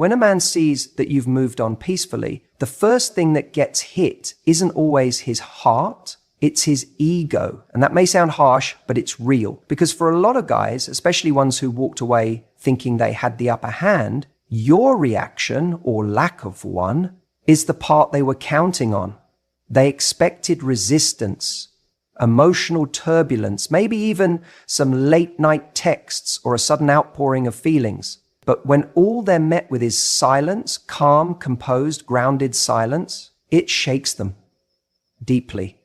When a man sees that you've moved on peacefully, the first thing that gets hit isn't always his heart, it's his ego. And that may sound harsh, but it's real. Because for a lot of guys, especially ones who walked away thinking they had the upper hand, your reaction, or lack of one, is the part they were counting on. They expected resistance, emotional turbulence, maybe even some late night texts or a sudden outpouring of feelings. But when all they're met with is silence, calm, composed, grounded silence, it shakes them deeply.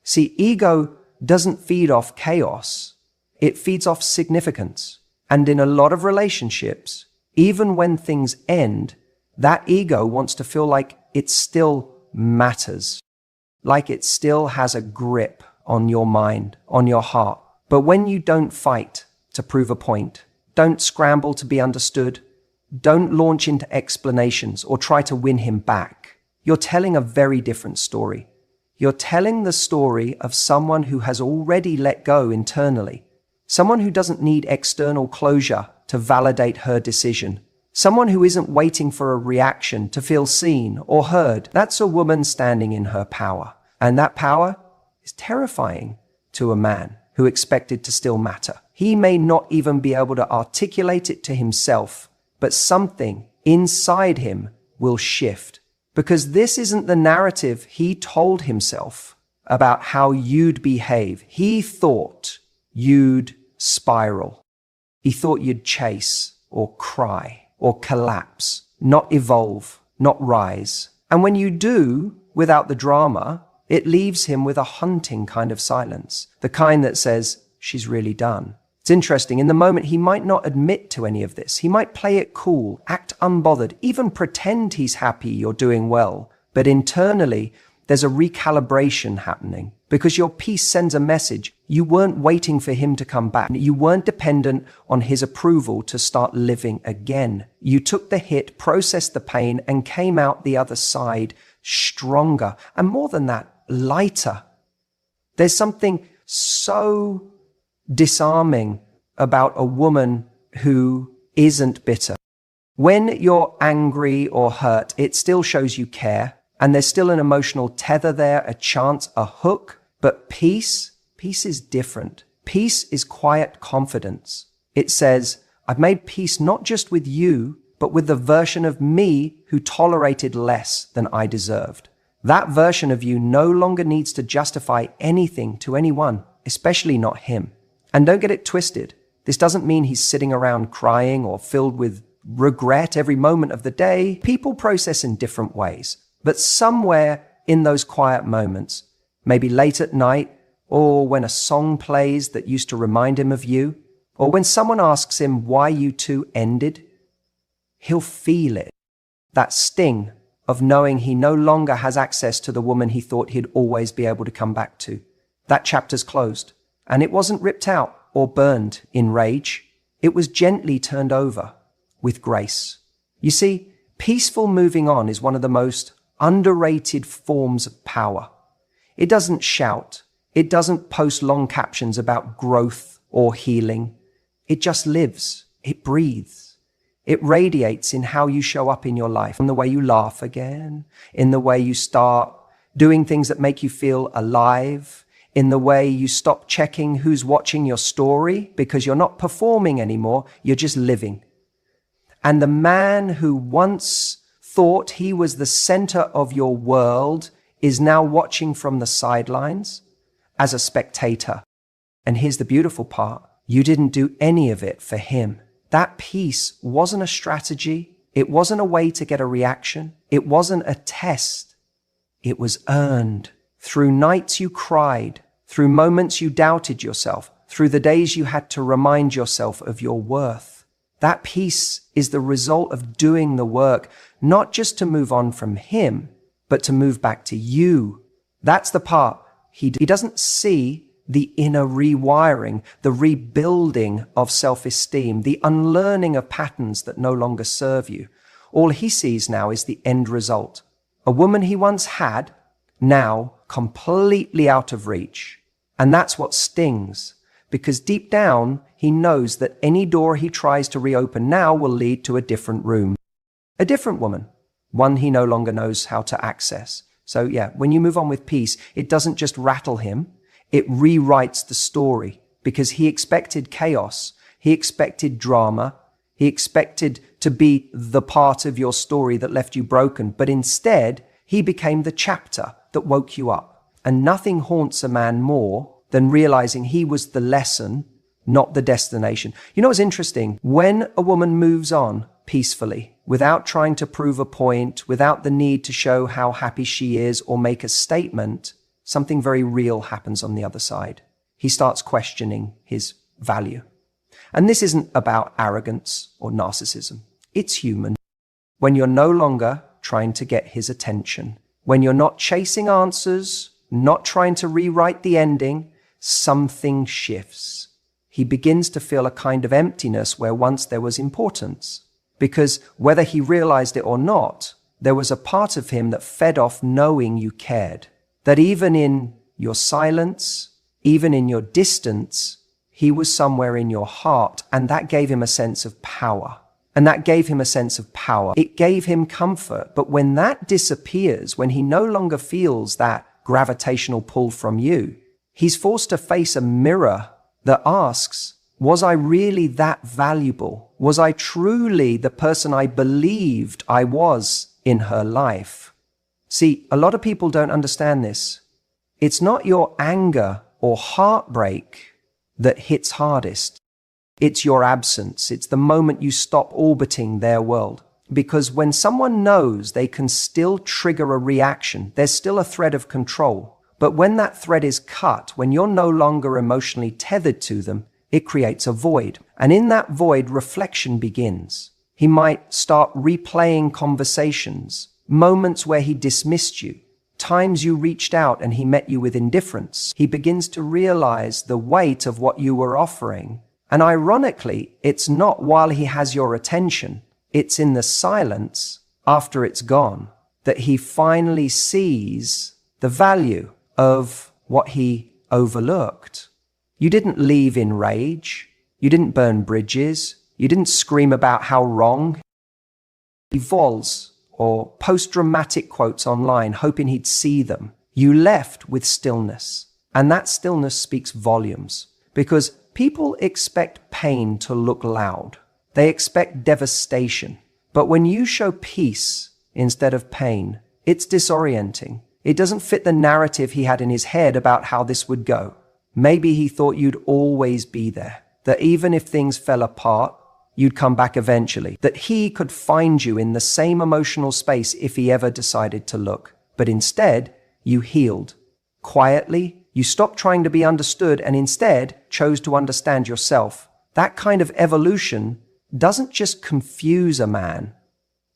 See, ego doesn't feed off chaos. It feeds off significance. And in a lot of relationships, even when things end, that ego wants to feel like it still matters, like it still has a grip on your mind, on your heart. But when you don't fight to prove a point, don't scramble to be understood, don't launch into explanations or try to win him back, you're telling a very different story. You're telling the story of someone who has already let go internally, someone who doesn't need external closure to validate her decision, someone who isn't waiting for a reaction to feel seen or heard. That's a woman standing in her power. And that power is terrifying to a man who expected to still matter. He may not even be able to articulate it to himself, but something inside him will shift. Because this isn't the narrative he told himself about how you'd behave. He thought you'd spiral. He thought you'd chase or cry or collapse, not evolve, not rise. And when you do, without the drama, it leaves him with a haunting kind of silence, the kind that says, she's really done. It's interesting, in the moment he might not admit to any of this. He might play it cool, act unbothered, even pretend he's happy you're doing well. But internally, there's a recalibration happening because your peace sends a message. You weren't waiting for him to come back. You weren't dependent on his approval to start living again. You took the hit, processed the pain, and came out the other side stronger. And more than that, lighter. There's something so disarming about a woman who isn't bitter. When you're angry or hurt, it still shows you care, and there's still an emotional tether there, a chance, a hook. But peace is different. Peace is quiet confidence. It says, I've made peace not just with you, but with the version of me who tolerated less than I deserved. That version of you no longer needs to justify anything to anyone, especially not him. And don't get it twisted. This doesn't mean he's sitting around crying or filled with regret every moment of the day. People process in different ways. But somewhere in those quiet moments, maybe late at night, or when a song plays that used to remind him of you, or when someone asks him why you two ended, he'll feel it. That sting of knowing he no longer has access to the woman he thought he'd always be able to come back to. That chapter's closed. And it wasn't ripped out or burned in rage. It was gently turned over with grace. You see, peaceful moving on is one of the most underrated forms of power. It doesn't shout. It doesn't post long captions about growth or healing. It just lives. It breathes. It radiates in how you show up in your life, in the way you laugh again, in the way you start doing things that make you feel alive, in the way you stop checking who's watching your story because you're not performing anymore, you're just living. And the man who once thought he was the center of your world is now watching from the sidelines as a spectator. And here's the beautiful part. You didn't do any of it for him. That peace wasn't a strategy. It wasn't a way to get a reaction. It wasn't a test. It was earned. Through nights you cried, through moments you doubted yourself, through the days you had to remind yourself of your worth. That peace is the result of doing the work, not just to move on from him, but to move back to you. That's the part he doesn't see, the inner rewiring, the rebuilding of self-esteem, the unlearning of patterns that no longer serve you. All he sees now is the end result. A woman he once had, now completely out of reach. And that's what stings, because deep down, he knows that any door he tries to reopen now will lead to a different room. a different woman, one he no longer knows how to access. So yeah, when you move on with peace, it doesn't just rattle him, it rewrites the story, because he expected chaos, he expected drama, he expected to be the part of your story that left you broken, but instead, he became the chapter that woke you up. And nothing haunts a man more than realizing he was the lesson, not the destination. You know what's interesting? When a woman moves on peacefully, without trying to prove a point, without the need to show how happy she is or make a statement, something very real happens on the other side. He starts questioning his value. And this isn't about arrogance or narcissism. It's human. When you're no longer trying to get his attention, when you're not chasing answers, not trying to rewrite the ending, something shifts. He begins to feel a kind of emptiness where once there was importance. Because whether he realized it or not, there was a part of him that fed off knowing you cared. That even in your silence, even in your distance, he was somewhere in your heart, and that gave him a sense of power. And that gave him a sense of power. It gave him comfort. But when that disappears, when he no longer feels that gravitational pull from you, he's forced to face a mirror that asks, was I really that valuable? Was I truly the person I believed I was in her life? See, a lot of people don't understand this. It's not your anger or heartbreak that hits hardest. It's your absence. It's the moment you stop orbiting their world. Because when someone knows they can still trigger a reaction, there's still a thread of control. But when that thread is cut, when you're no longer emotionally tethered to them, it creates a void. And in that void, reflection begins. He might start replaying conversations, moments where he dismissed you, times you reached out and he met you with indifference. He begins to realize the weight of what you were offering. And ironically, it's not while he has your attention, it's in the silence after it's gone that he finally sees the value of what he overlooked. You didn't leave in rage. You didn't burn bridges. You didn't scream about how wrong. Vols or post-dramatic quotes online, hoping he'd see them. You left with stillness. And that stillness speaks volumes because people expect pain to look loud. They expect devastation. But when you show peace instead of pain, it's disorienting. It doesn't fit the narrative he had in his head about how this would go. Maybe he thought you'd always be there, that even if things fell apart, you'd come back eventually, that he could find you in the same emotional space if he ever decided to look. But instead, you healed. Quietly, you stopped trying to be understood and instead chose to understand yourself. That kind of evolution doesn't just confuse a man,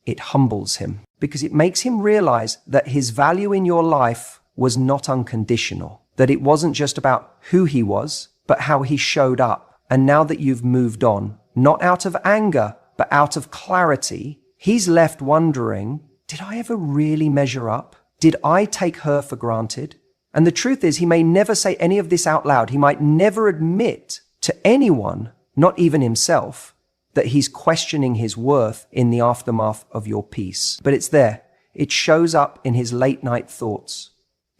it humbles him because it makes him realize that his value in your life was not unconditional, that it wasn't just about who he was, but how he showed up. And now that you've moved on, not out of anger, but out of clarity, he's left wondering, did I ever really measure up? Did I take her for granted? And the truth is, he may never say any of this out loud. He might never admit to anyone, not even himself, that he's questioning his worth in the aftermath of your peace. But it's there. It shows up in his late night thoughts.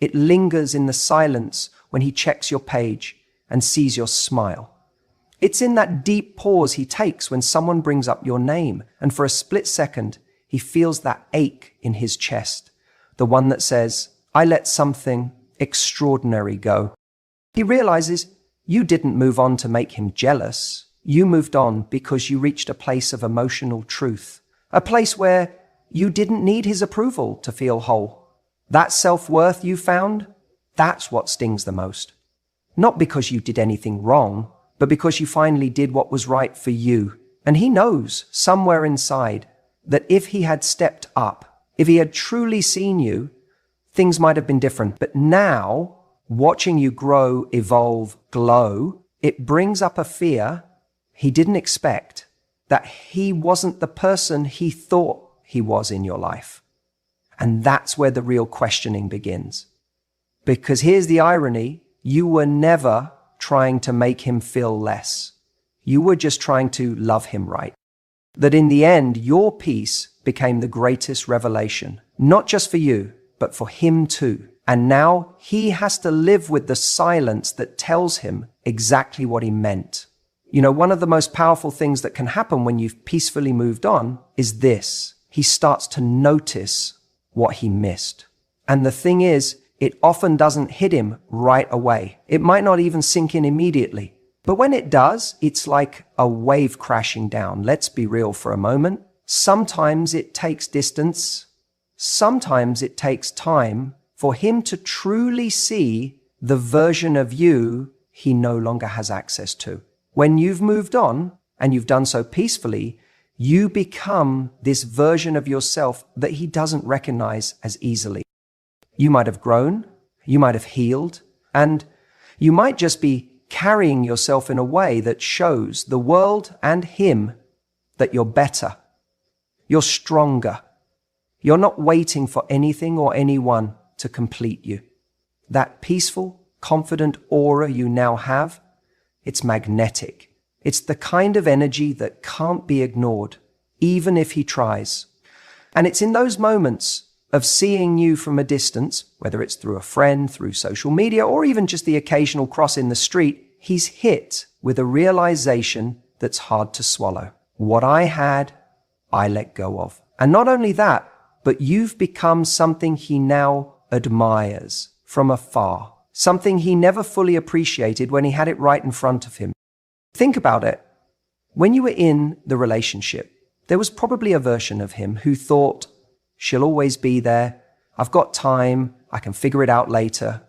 It lingers in the silence when he checks your page and sees your smile. It's in that deep pause he takes when someone brings up your name, and for a split second, he feels that ache in his chest, the one that says, I let something extraordinary go. He realizes you didn't move on to make him jealous. You moved on because you reached a place of emotional truth, a place where you didn't need his approval to feel whole. That self-worth you found, that's what stings the most. Not because you did anything wrong, but because you finally did what was right for you. And he knows somewhere inside that if he had stepped up, if he had truly seen you, things might have been different. But now, watching you grow, evolve, glow, it brings up a fear he didn't expect, that he wasn't the person he thought he was in your life. And that's where the real questioning begins. Because here's the irony, you were never trying to make him feel less. You were just trying to love him right. That in the end, your peace became the greatest revelation, not just for you, but for him too. And now he has to live with the silence that tells him exactly what he meant. You know, one of the most powerful things that can happen when you've peacefully moved on is this. He starts to notice what he missed. And the thing is, it often doesn't hit him right away. It might not even sink in immediately. But when it does, it's like a wave crashing down. Let's be real for a moment. Sometimes it takes distance. Sometimes it takes time for him to truly see the version of you he no longer has access to. When you've moved on, and you've done so peacefully, you become this version of yourself that he doesn't recognize as easily. You might have grown, you might have healed, and you might just be carrying yourself in a way that shows the world and him that you're better, you're stronger, you're not waiting for anything or anyone to complete you. That peaceful, confident aura you now have, it's magnetic. It's the kind of energy that can't be ignored, even if he tries. And it's in those moments of seeing you from a distance, whether it's through a friend, through social media, or even just the occasional cross in the street, he's hit with a realization that's hard to swallow. What I had, I let go of. And not only that, but you've become something he now admires from afar, something he never fully appreciated when he had it right in front of him. Think about it. When you were in the relationship, there was probably a version of him who thought, she'll always be there. I've got time. I can figure it out later.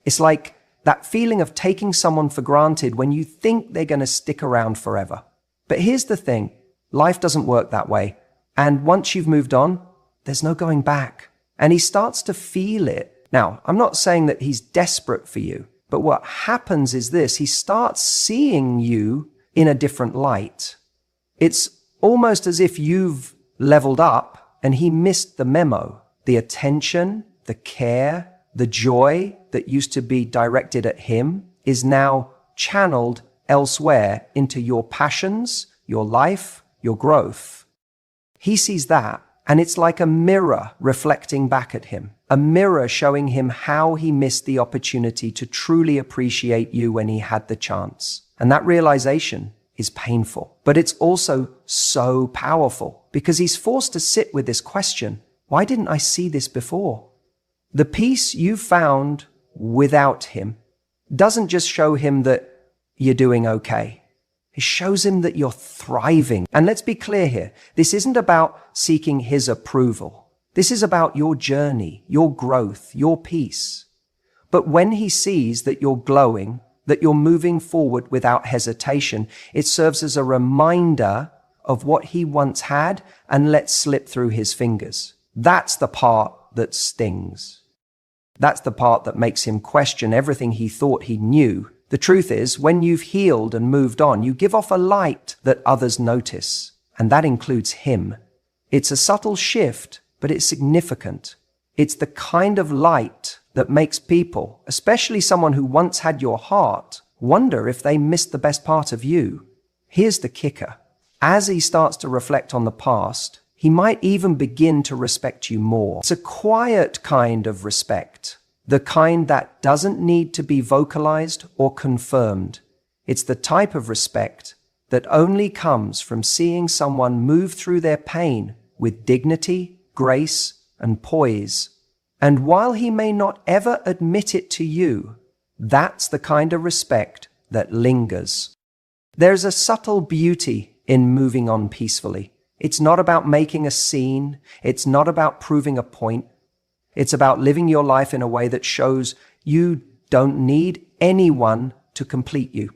It's like that feeling of taking someone for granted when you think they're going to stick around forever. But here's the thing. Life doesn't work that way. And once you've moved on, there's no going back. And he starts to feel it. Now, I'm not saying that he's desperate for you, but what happens is this. He starts seeing you in a different light. It's almost as if you've leveled up and he missed the memo. The attention, the care, the joy that used to be directed at him is now channeled elsewhere into your passions, your life, your growth. He sees that, and it's like a mirror reflecting back at him, a mirror showing him how he missed the opportunity to truly appreciate you when he had the chance. And that realization is painful, but it's also so powerful because he's forced to sit with this question. Why didn't I see this before? The peace you found without him doesn't just show him that you're doing okay. It shows him that you're thriving. And let's be clear here. This isn't about seeking his approval. This is about your journey, your growth, your peace. But when he sees that you're glowing, that you're moving forward without hesitation, it serves as a reminder of what he once had and let slip through his fingers. That's the part that stings. That's the part that makes him question everything he thought he knew. The truth is, when you've healed and moved on, you give off a light that others notice, and that includes him. It's a subtle shift, but it's significant. It's the kind of light that makes people, especially someone who once had your heart, wonder if they missed the best part of you. Here's the kicker. As he starts to reflect on the past, he might even begin to respect you more. It's a quiet kind of respect. The kind that doesn't need to be vocalized or confirmed. It's the type of respect that only comes from seeing someone move through their pain with dignity, grace, and poise. And while he may not ever admit it to you, that's the kind of respect that lingers. There's a subtle beauty in moving on peacefully. It's not about making a scene. It's not about proving a point. It's about living your life in a way that shows you don't need anyone to complete you.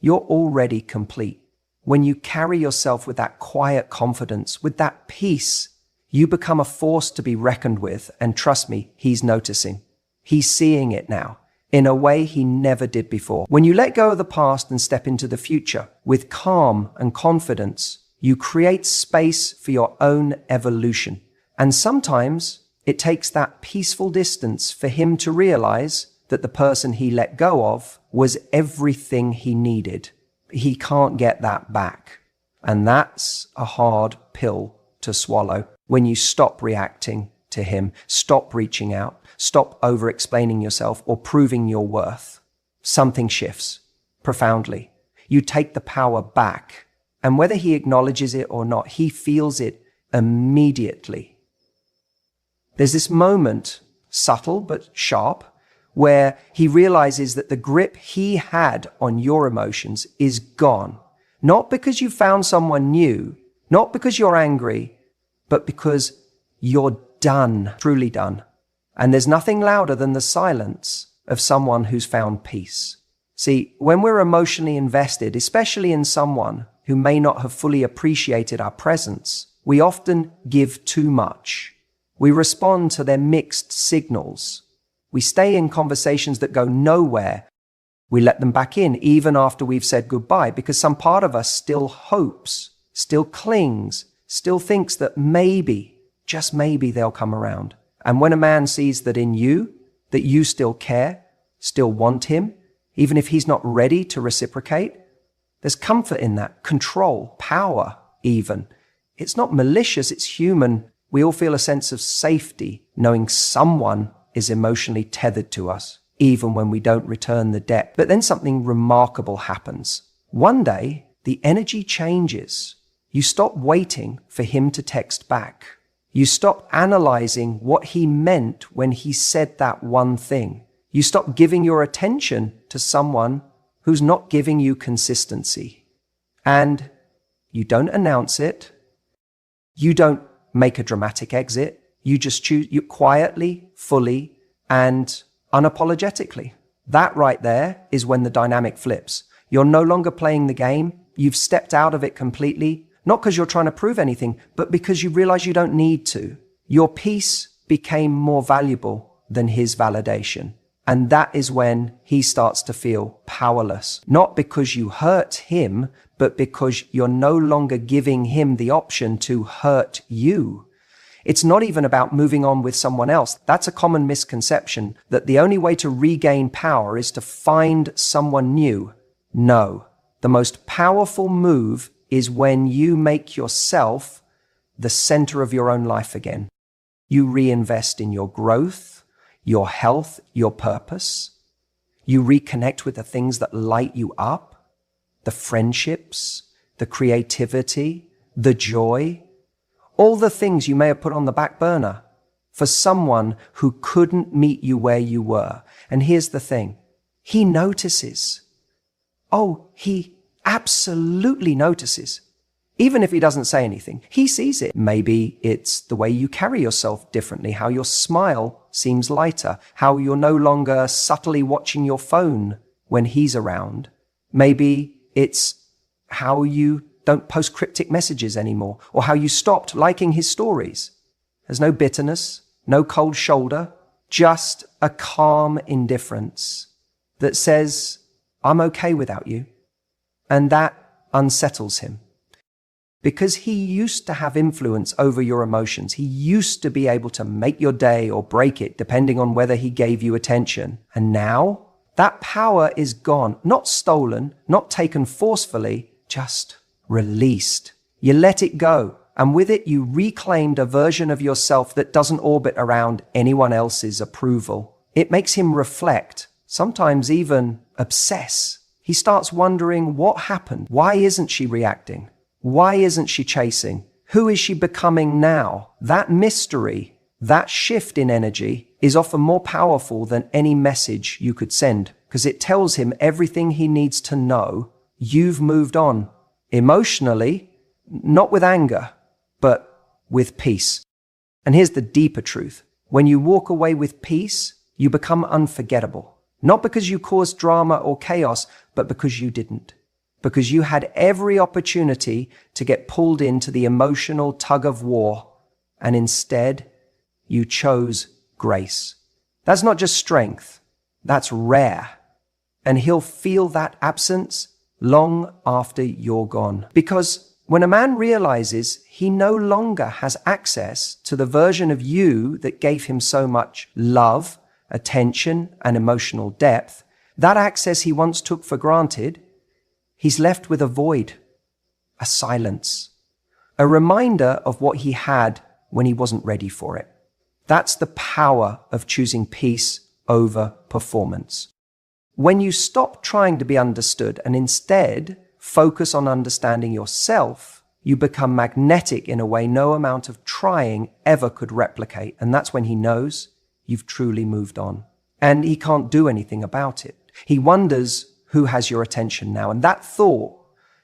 You're already complete. When you carry yourself with that quiet confidence, with that peace, you become a force to be reckoned with. And trust me, he's noticing. He's seeing it now in a way he never did before. When you let go of the past and step into the future with calm and confidence, you create space for your own evolution. And sometimes it takes that peaceful distance for him to realize that the person he let go of was everything he needed. He can't get that back. And that's a hard pill to swallow. When you stop reacting to him, stop reaching out, stop over-explaining yourself or proving your worth, something shifts profoundly. You take the power back. And whether he acknowledges it or not, he feels it immediately. There's this moment, subtle but sharp, where he realizes that the grip he had on your emotions is gone. Not because you found someone new, not because you're angry, but because you're done, truly done. And there's nothing louder than the silence of someone who's found peace. See, when we're emotionally invested, especially in someone who may not have fully appreciated our presence, we often give too much. We respond to their mixed signals. We stay in conversations that go nowhere. We let them back in even after we've said goodbye because some part of us still hopes, still clings, still thinks that maybe, just maybe they'll come around. And when a man sees that in you, that you still care, still want him, even if he's not ready to reciprocate, there's comfort in that, control, power even. It's not malicious, it's human. We all feel a sense of safety knowing someone is emotionally tethered to us, even when we don't return the debt. But then something remarkable happens. One day, the energy changes. You stop waiting for him to text back. You stop analyzing what he meant when he said that one thing. You stop giving your attention to someone who's not giving you consistency. And you don't announce it. You don't make a dramatic exit. You just choose you quietly, fully, and unapologetically. That right there is when the dynamic flips. You're no longer playing the game. You've stepped out of it completely, not because you're trying to prove anything, but because you realize you don't need to. Your peace became more valuable than his validation. And that is when he starts to feel powerless, not because you hurt him, but because you're no longer giving him the option to hurt you. It's not even about moving on with someone else. That's a common misconception that the only way to regain power is to find someone new. No, the most powerful move is when you make yourself the center of your own life again. You reinvest in your growth, your health, your purpose. You reconnect with the things that light you up, the friendships, the creativity, the joy, all the things you may have put on the back burner for someone who couldn't meet you where you were. And here's the thing. He notices. Oh, he absolutely notices. Even if he doesn't say anything, he sees it. Maybe it's the way you carry yourself differently, how your smile seems lighter, how you're no longer subtly watching your phone when he's around. Maybe it's how you don't post cryptic messages anymore, or how you stopped liking his stories. There's no bitterness, no cold shoulder, just a calm indifference that says, I'm okay without you. And that unsettles him. Because he used to have influence over your emotions. He used to be able to make your day or break it, depending on whether he gave you attention. And now, that power is gone, not stolen, not taken forcefully, just released. You let it go, and with it you reclaimed a version of yourself that doesn't orbit around anyone else's approval. It makes him reflect, sometimes even obsess. He starts wondering what happened. Why isn't she reacting? Why isn't she chasing? Who is she becoming now? That mystery, that shift in energy is often more powerful than any message you could send because it tells him everything he needs to know. You've moved on. Emotionally, not with anger, but with peace. And here's the deeper truth. When you walk away with peace, you become unforgettable. Not because you caused drama or chaos, but because you didn't. Because you had every opportunity to get pulled into the emotional tug of war, and instead, you chose grace. That's not just strength, that's rare. And he'll feel that absence long after you're gone. Because when a man realizes he no longer has access to the version of you that gave him so much love, attention, and emotional depth, that access he once took for granted, he's left with a void, a silence, a reminder of what he had when he wasn't ready for it. That's the power of choosing peace over performance. When you stop trying to be understood and instead focus on understanding yourself, you become magnetic in a way no amount of trying ever could replicate. And that's when he knows you've truly moved on. And he can't do anything about it. He wonders who has your attention now. And that thought,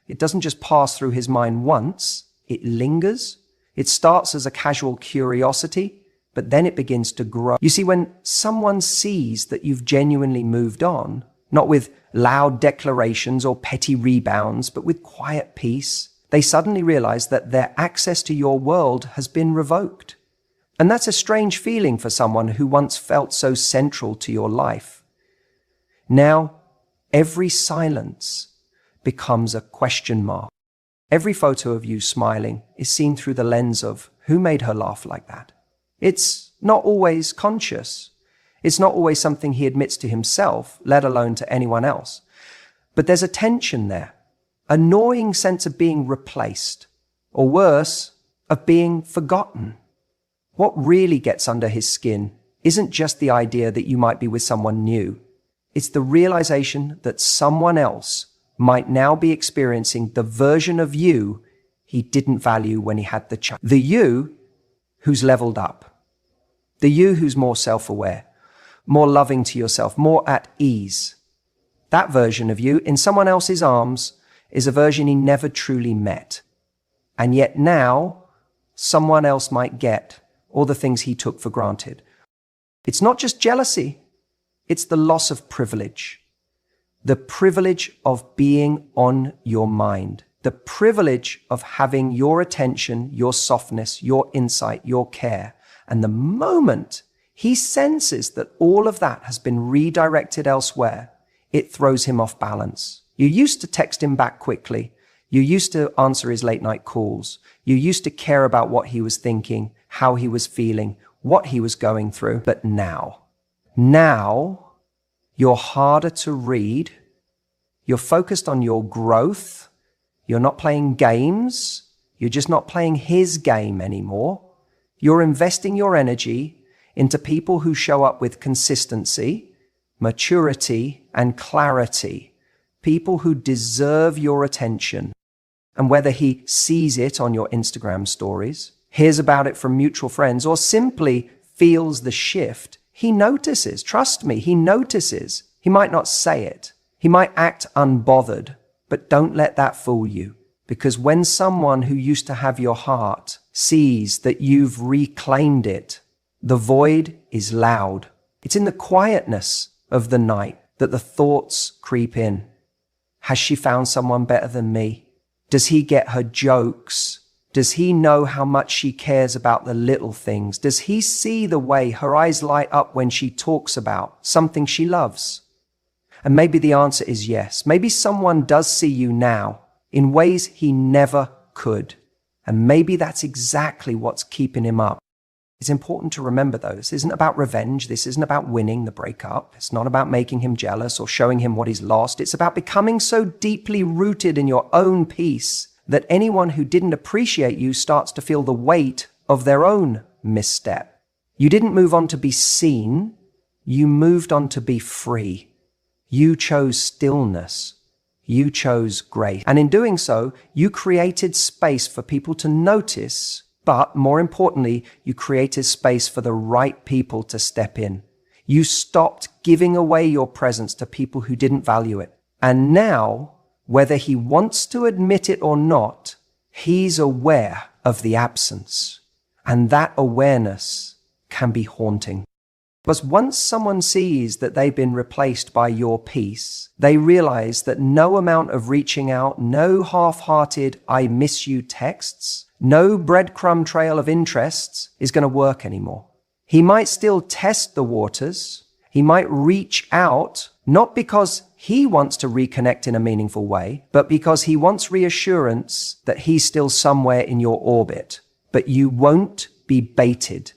it doesn't just pass through his mind once, it lingers. It starts as a casual curiosity, but then it begins to grow. You see, when someone sees that you've genuinely moved on, not with loud declarations or petty rebounds, but with quiet peace, they suddenly realize that their access to your world has been revoked. And that's a strange feeling for someone who once felt so central to your life. Now, every silence becomes a question mark. Every photo of you smiling is seen through the lens of who made her laugh like that. It's not always conscious. It's not always something he admits to himself, let alone to anyone else. But there's a tension there, a gnawing sense of being replaced, or worse, of being forgotten. What really gets under his skin isn't just the idea that you might be with someone new. It's the realization that someone else might now be experiencing the version of you he didn't value when he had the chance. The you who's leveled up. The you who's more self-aware, more loving to yourself, more at ease. That version of you in someone else's arms is a version he never truly met. And yet now, someone else might get all the things he took for granted. It's not just jealousy. It's the loss of privilege. The privilege of being on your mind. The privilege of having your attention, your softness, your insight, your care. And the moment he senses that all of that has been redirected elsewhere, it throws him off balance. You used to text him back quickly. You used to answer his late night calls. You used to care about what he was thinking, how he was feeling, what he was going through. But now you're harder to read. You're focused on your growth. You're not playing games. You're just not playing his game anymore. You're investing your energy into people who show up with consistency, maturity, and clarity. People who deserve your attention. And whether he sees it on your Instagram stories, hears about it from mutual friends, or simply feels the shift, he notices. Trust me, he notices. He might not say it. He might act unbothered, but don't let that fool you. Because when someone who used to have your heart sees that you've reclaimed it, the void is loud. It's in the quietness of the night that the thoughts creep in. Has she found someone better than me? Does he get her jokes? Does he know how much she cares about the little things? Does he see the way her eyes light up when she talks about something she loves? And maybe the answer is yes. Maybe someone does see you now in ways he never could. And maybe that's exactly what's keeping him up. It's important to remember, though, this isn't about revenge. This isn't about winning the breakup. It's not about making him jealous or showing him what he's lost. It's about becoming so deeply rooted in your own peace that anyone who didn't appreciate you starts to feel the weight of their own misstep. You didn't move on to be seen. You moved on to be free. You chose stillness. You chose grace. And in doing so, you created space for people to notice, but more importantly, you created space for the right people to step in. You stopped giving away your presence to people who didn't value it. And now, whether he wants to admit it or not, he's aware of the absence. And that awareness can be haunting. Because once someone sees that they've been replaced by your peace, they realize that no amount of reaching out, no half-hearted "I miss you" texts, no breadcrumb trail of interests is going to work anymore. He might still test the waters. He might reach out, not because he wants to reconnect in a meaningful way, but because he wants reassurance that he's still somewhere in your orbit. But you won't be baited.